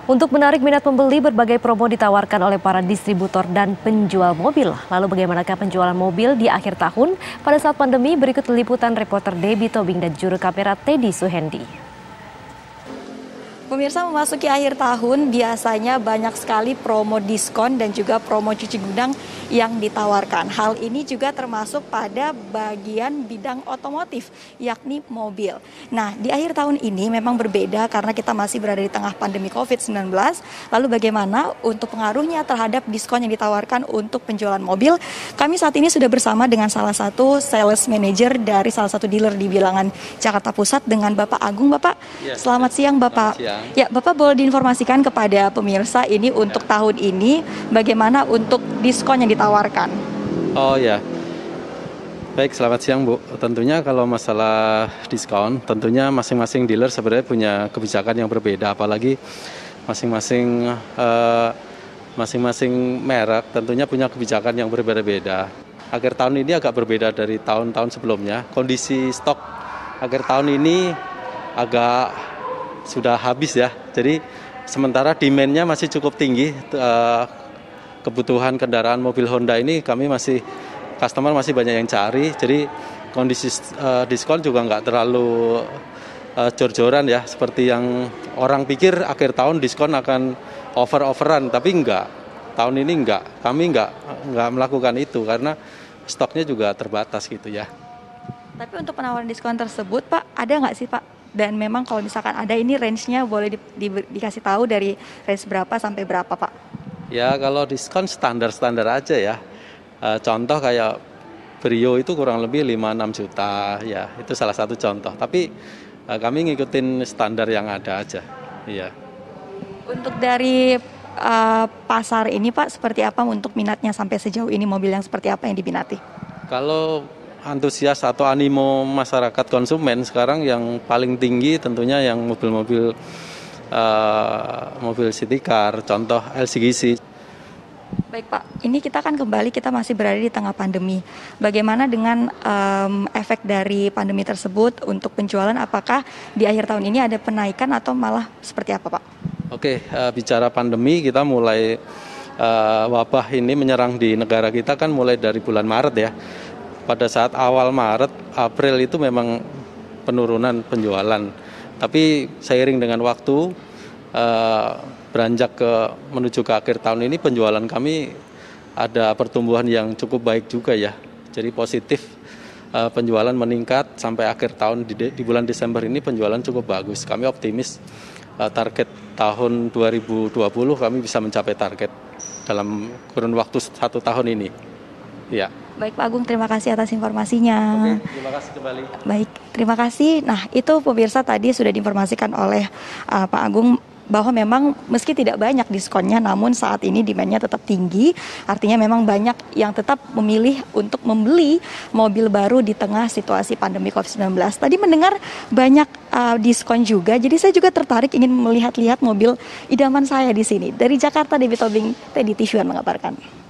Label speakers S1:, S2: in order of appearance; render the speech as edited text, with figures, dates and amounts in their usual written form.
S1: Untuk menarik minat pembeli, berbagai promo ditawarkan oleh para distributor dan penjual mobil. Lalu bagaimanakah penjualan mobil di akhir tahun pada saat pandemi? Berikut liputan reporter Debbie Tobing dan juru kamera Teddy Suhendi.
S2: Pemirsa, memasuki akhir tahun biasanya banyak sekali promo diskon dan juga promo cuci gudang yang ditawarkan. Hal ini juga termasuk pada bagian bidang otomotif, yakni mobil. Nah, di akhir tahun ini memang berbeda karena kita masih berada di tengah pandemi COVID-19. Lalu bagaimana untuk pengaruhnya terhadap diskon yang ditawarkan untuk penjualan mobil? Kami saat ini sudah bersama dengan salah satu sales manager dari salah satu dealer di Bilangan, Jakarta Pusat dengan Bapak Agung. Bapak, selamat siang Bapak.
S3: Selamat siang.
S2: Ya, Bapak boleh diinformasikan kepada pemirsa ini untuk tahun ini bagaimana untuk diskon yang ditawarkan?
S3: Oh ya, baik, selamat siang Bu. Tentunya kalau masalah diskon, tentunya masing-masing dealer sebenarnya punya kebijakan yang berbeda, apalagi masing-masing merek tentunya punya kebijakan yang berbeda-beda. Akhir tahun ini agak berbeda dari tahun-tahun sebelumnya. Kondisi stok akhir tahun ini agak sudah habis ya, jadi sementara demand-nya masih cukup tinggi. Kebutuhan kendaraan mobil Honda ini customer masih banyak yang cari, jadi kondisi diskon juga nggak terlalu jor-joran ya, seperti yang orang pikir akhir tahun diskon akan over-overan, tapi enggak. Tahun ini enggak, kami enggak melakukan itu karena stoknya juga terbatas gitu ya.
S2: Tapi untuk penawaran diskon tersebut Pak, ada nggak sih Pak? Dan memang kalau misalkan ada, ini range-nya boleh dikasih tahu dari range berapa sampai berapa Pak?
S3: Ya kalau diskon standar-standar aja ya. Contoh kayak Brio itu kurang lebih 5-6 juta ya, itu salah satu contoh. Tapi kami ngikutin standar yang ada aja. Iya.
S2: Untuk dari pasar ini Pak, seperti apa untuk minatnya sampai sejauh ini, mobil yang seperti apa yang diminati?
S3: Kalau antusias atau animo masyarakat konsumen sekarang yang paling tinggi tentunya yang mobil-mobil mobil city car, contoh LCGC.
S2: Baik Pak, ini kita masih berada di tengah pandemi. Bagaimana dengan efek dari pandemi tersebut untuk penjualan? Apakah di akhir tahun ini ada penaikan atau malah seperti apa Pak?
S3: Oke, bicara pandemi, kita mulai wabah ini menyerang di negara kita kan mulai dari bulan Maret ya. Pada saat awal Maret, April itu memang penurunan penjualan. Tapi seiring dengan waktu, beranjak menuju ke akhir tahun ini, penjualan kami ada pertumbuhan yang cukup baik juga ya. Jadi positif, penjualan meningkat sampai akhir tahun di bulan Desember ini penjualan cukup bagus. Kami optimis target tahun 2020 kami bisa mencapai target dalam kurun waktu 1 tahun ini. Ya.
S2: Baik Pak Agung, terima kasih atas informasinya.
S3: Oke, terima kasih kembali.
S2: Baik, terima kasih. Nah, itu pemirsa tadi sudah diinformasikan oleh Pak Agung bahwa memang meski tidak banyak diskonnya, namun saat ini demand-nya tetap tinggi. Artinya memang banyak yang tetap memilih untuk membeli mobil baru di tengah situasi pandemi COVID-19. Tadi mendengar banyak diskon juga, jadi saya juga tertarik ingin melihat-lihat mobil idaman saya di sini. Dari Jakarta, Debbie Tobing, Teddy TV One mengabarkan.